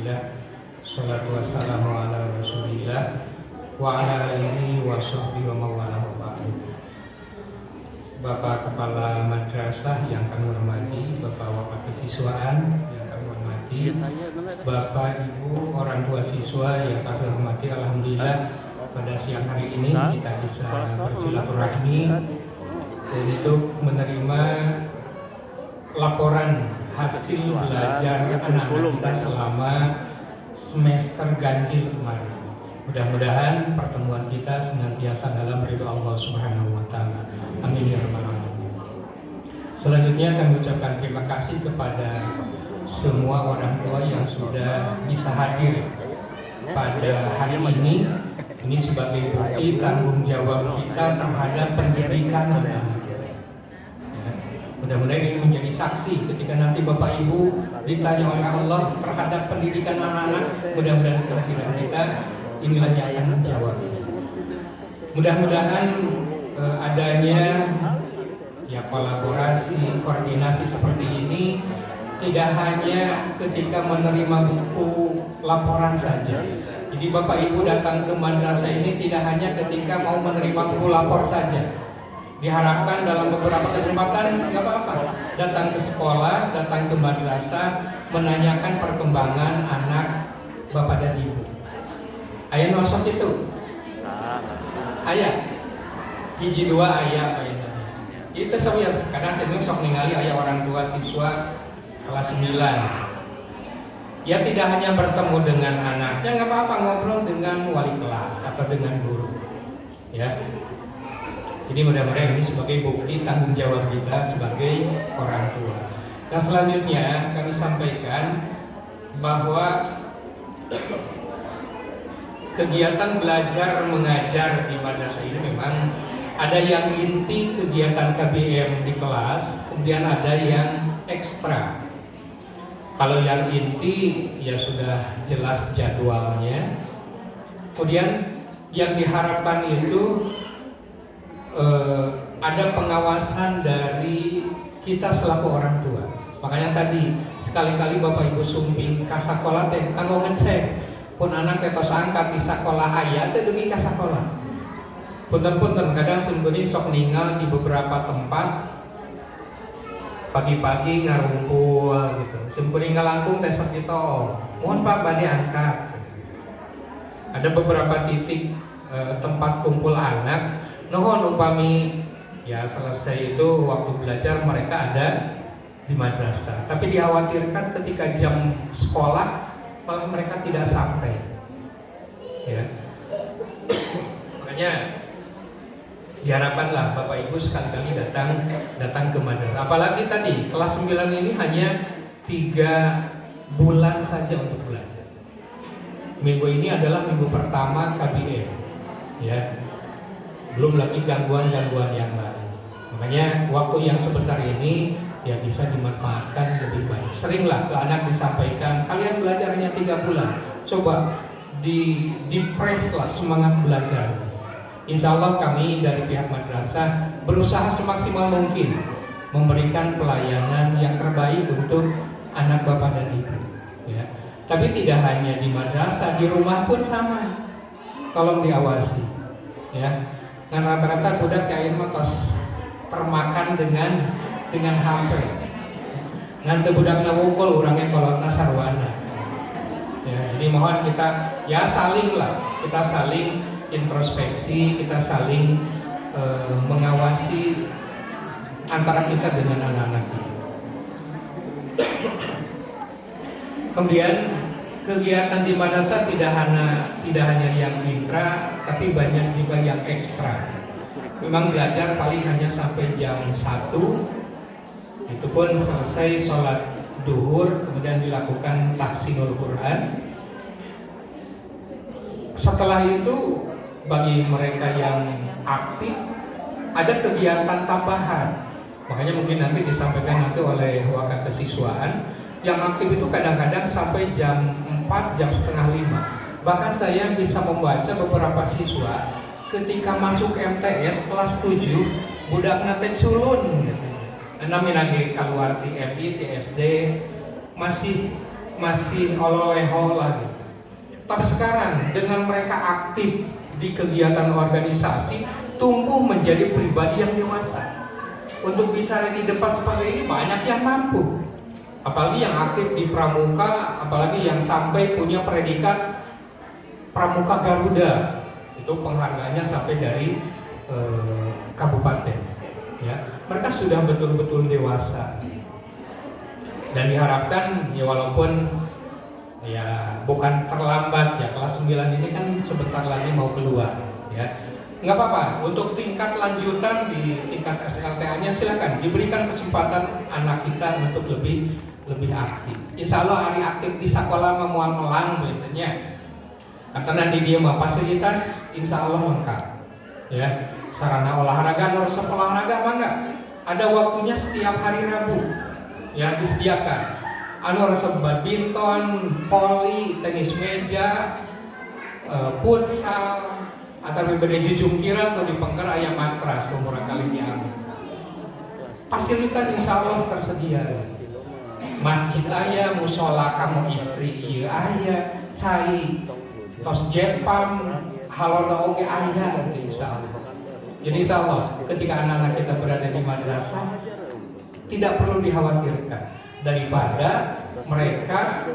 Alhamdulillah, salatu wassalamu ala rasulillah wa ala alihi wa sahbihi wa mawala wa ba'du. Bapak Kepala Madrasah yang kami hormati, Bapak Wakil Kesiswaan yang kami hormati, Bapak Ibu orang tua siswa yang kami hormati, alhamdulillah pada siang hari ini kita bisa bersilaturahmi untuk menerima laporan hasil belajar anak-anak kita selama semester ganjil kemarin. Mudah-mudahan pertemuan kita senantiasa dalam ridho Allah Subhanahu wa taala. Amin ya rabbal alamin. Selanjutnya kami ucapkan terima kasih kepada semua orang tua yang sudah bisa hadir pada hari ini. Ini sebagai bukti tanggung jawab kita terhadap pendidikan anak. Mudah-mudahan ini menjadi saksi ketika nanti Bapak Ibu ditanya oleh Allah terhadap pendidikan anak-anak. Mudah-mudahan kehadiran kita inilah yang akan menjawab. Mudah-mudahan adanya ya kolaborasi, koordinasi seperti ini tidak hanya ketika menerima buku laporan saja. Jadi Bapak Ibu datang ke madrasah ini tidak hanya ketika mau menerima buku lapor saja. Diharapkan dalam beberapa kesempatan nggak apa-apa datang ke sekolah, datang ke madrasah, menanyakan perkembangan anak bapak dan ibu. Ayah nosot itu, ayah, hiji dua ayah, ayah. Itu saya kadang saya sok ningali ayah orang tua siswa kelas 9. Ya tidak hanya bertemu dengan anaknya, nggak apa-apa ngobrol dengan wali kelas atau dengan guru, ya. Jadi mudah-mudahan ini sebagai bukti tanggung jawab kita sebagai orang tua. Nah selanjutnya kami sampaikan bahwa kegiatan belajar mengajar di madrasah ini memang ada yang inti kegiatan KBM di kelas, kemudian ada yang ekstra. Kalau yang inti ya sudah jelas jadwalnya. Kemudian yang diharapkan itu ada pengawasan dari kita selaku orang tua. Makanya tadi sekali-kali Bapak Ibu sumping ka sakola teh kanggo ngecek pun anak teh tos angkat di sakola aya teh dugi ka sakola. Punten-punten kadang sembunyi sok ningal di beberapa tempat pagi-pagi ngarumpul gitu. Sembunyi ngalangkung teh sok ditol. Mohon Pak bade angkat. Ada beberapa titik tempat kumpul anak. Nuhun upami ya selesai itu waktu belajar mereka ada di madrasah, tapi dikhawatirkan ketika jam sekolah malah mereka tidak sampai, ya. Makanya diharapkanlah Bapak Ibu sekali-kali datang ke madrasah. Apalagi tadi kelas 9 ini hanya 3 bulan saja untuk belajar. Minggu ini adalah minggu pertama KBM, ya. Belum lagi gangguan-gangguan yang lain. Makanya waktu yang sebentar ini ya bisa dimanfaatkan lebih baik. Seringlah ke anak disampaikan, kalian belajar hanya 3 bulan. Coba di-press lah semangat belajar. Insya Allah kami dari pihak madrasah berusaha semaksimal mungkin memberikan pelayanan yang terbaik untuk anak bapak dan ibu. Ya. Tapi tidak hanya di madrasah, di rumah pun sama. Tolong diawasi. Ya. Dan rata-rata budak kayak ini tos termakan dengan HP. Nanti budak ngawukul orangnya kolotna sarwana. Ya, jadi mohon kita ya kita saling introspeksi, kita saling mengawasi antara kita dengan anak-anak kita. Kemudian kegiatan di madrasah tidak hanya yang intra, tapi banyak juga yang ekstra. Memang belajar paling hanya sampai jam 1. Itu pun selesai sholat duhur, kemudian dilakukan tahsinul Quran. Setelah itu bagi mereka yang aktif ada kegiatan tambahan. Makanya mungkin nanti disampaikan nanti oleh Wakil Kesiswaan. Yang aktif itu kadang-kadang sampai jam 4, jam setengah 5. Bahkan saya bisa membaca beberapa siswa ketika masuk MTS kelas 7 budakna teh culun gitu. Namina ge keluar di MI, di SD masih masih oleh-oleh lagi. Tapi sekarang dengan mereka aktif di kegiatan organisasi, tumbuh menjadi pribadi yang dewasa. Untuk bicara di depan seperti ini banyak yang mampu. Apalagi yang aktif di Pramuka, apalagi yang sampai punya predikat Pramuka Garuda. Itu penghargaannya sampai dari kabupaten. Ya, mereka sudah betul-betul dewasa. Dan diharapkan ya walaupun ya bukan terlambat ya, kelas 9 ini kan sebentar lagi mau keluar ya. Nggak apa-apa, untuk tingkat lanjutan di tingkat SLTA-nya silakan diberikan kesempatan anak kita untuk lebih aktif. Insya Allah hari aktif di sekolah memual melang biasanya. Karena di dia mah fasilitas insya Allah lengkap ya. Sarana olahraga, resep olahraga apa enggak? Ada waktunya setiap hari Rabu yang disediakan. Resep badminton, voli, tenis meja, futsal, atau berbeda jujungkiran atau di pengker ayam matras umur kali diambil. Fasilitas insya Allah tersedia. Masjid ayah, musola kamu istri iya ayah, cai, tos jetpam, haloda oke ayah, insya Allah. Jadi insya Allah ketika anak-anak kita berada di madrasah tidak perlu dikhawatirkan daripada mereka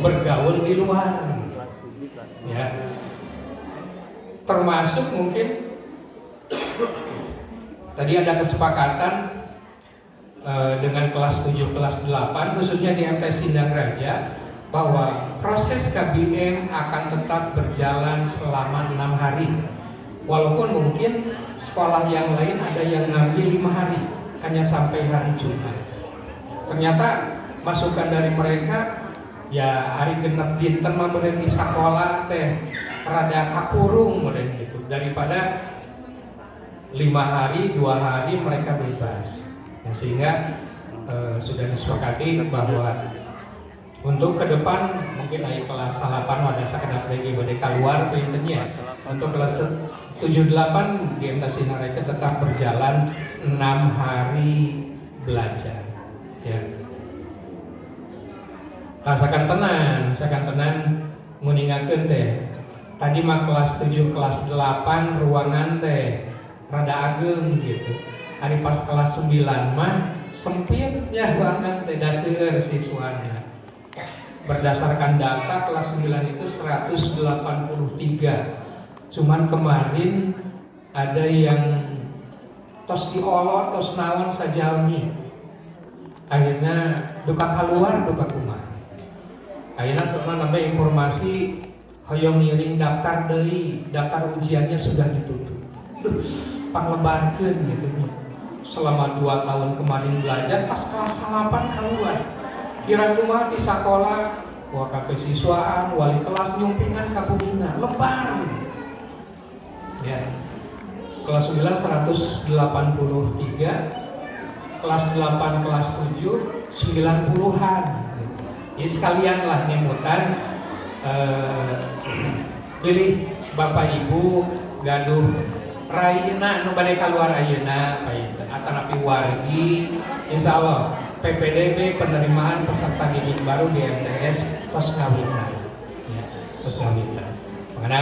bergaul di luar ya. Termasuk mungkin tadi ada kesepakatan dengan kelas 7, kelas 8 khususnya di MTS Sindang Raja bahwa proses KBM akan tetap berjalan selama 6 hari. Walaupun mungkin sekolah yang lain ada yang ngambil 5 hari, hanya sampai hari Jumat. Ternyata masukan dari mereka ya hari genep dinten mah di sekolah teh rada kakurung model gitu, daripada 5 hari 2 hari mereka bebas. Nah, sehingga sudah disepakati bahwa untuk ke depan mungkin ayat kelas 8 ada sekedar lagi pada keluar pentingnya. Untuk kelas 7-8 di MTS Sinareca tetap berjalan 6 hari belajar ya. Rasakan tenan nguningakeun teh. Tadi mah kelas 7, kelas 8 ruangan teh rada ageng gitu. Hari pas kelas 9 mah sempit ya ruangan teh daseur siswana. Berdasarkan data kelas 9 itu 183. Cuman kemarin ada yang tos diolot, tos naon sajalmi. Akhirnya duka keluar, duka kumah. Akhirnya semua nambah informasi hoyong ngiring daftar deui, daftar ujiannya sudah ditutup. Panglebarkeun gitu. Selama 2 tahun kemarin belajar pas kelas 8 keluar. Kira kumaha di sekolah, wah kesiswaan, wali kelas nyumpingan kabumina, lebar. Ya. Kelas 9 183, kelas 8 kelas 7 90-an. Jadi sekalian lah nyemutan pilih Bapak Ibu gaduh rayeuna nu bade kaluar ayeuna antara wargi insyaallah PPDB penerimaan peserta didik baru di MTS pos ngawitan ya, pos ngawitan. Makanya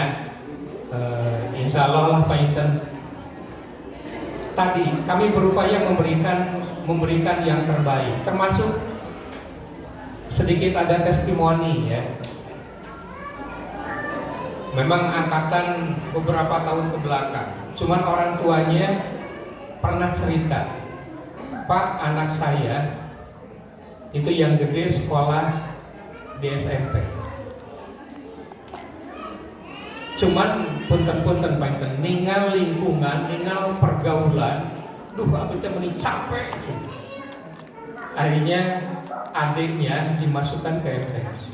insyaallah lah Pak Inten tadi kami berupaya memberikan yang terbaik, termasuk sedikit ada testimoni ya. Memang angkatan beberapa tahun ke belakang, cuman orang tuanya pernah cerita, Pak anak saya itu yang gede sekolah di SMP. Cuman punten-punten Pak, ningal lingkungan, ningal pergaulan, aku teh meni capek. Akhirnya adiknya dimasukkan ke MTS.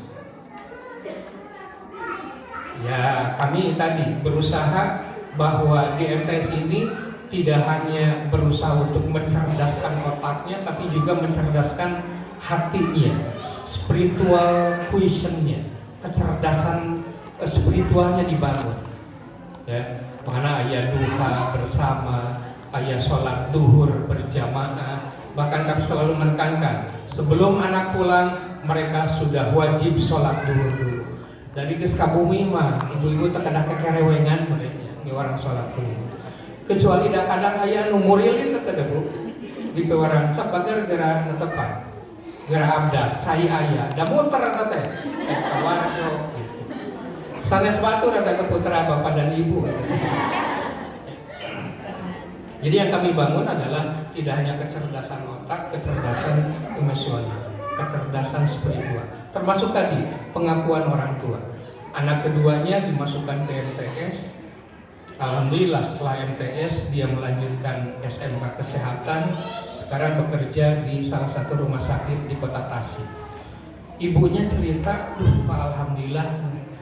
Ya kami tadi berusaha bahwa di MTS ini tidak hanya berusaha untuk mencerdaskan otaknya, tapi juga mencerdaskan hatinya, spiritual quotient-nya, kecerdasan spiritualnya dibangun. Ya, mana ayat duha bersama, ayat sholat duhur berjamaah. Bahkan kami selalu menekankan sebelum anak pulang mereka sudah wajib sholat dulu. Dari ke Sukabumi mah ibu-ibu terkadang kekerewengan mereka di orang sholat dulu. Kecuali kadang ayah numuril itu kada bu di orang sebagai gara tepat, gara abdas, cai ayah, dah muter tete, kawarjo. Sanes batu kata putra bapak dan ibu. Jadi yang kami bangun adalah tidak hanya kecerdasan otak, kecerdasan emosional, kecerdasan spiritual. Termasuk tadi pengakuan orang tua. Anak keduanya dimasukkan ke MTS. Alhamdulillah setelah MTS dia melanjutkan SMK Kesehatan. Sekarang bekerja di salah satu rumah sakit di Kota Tasik. Ibunya cerita, Pak alhamdulillah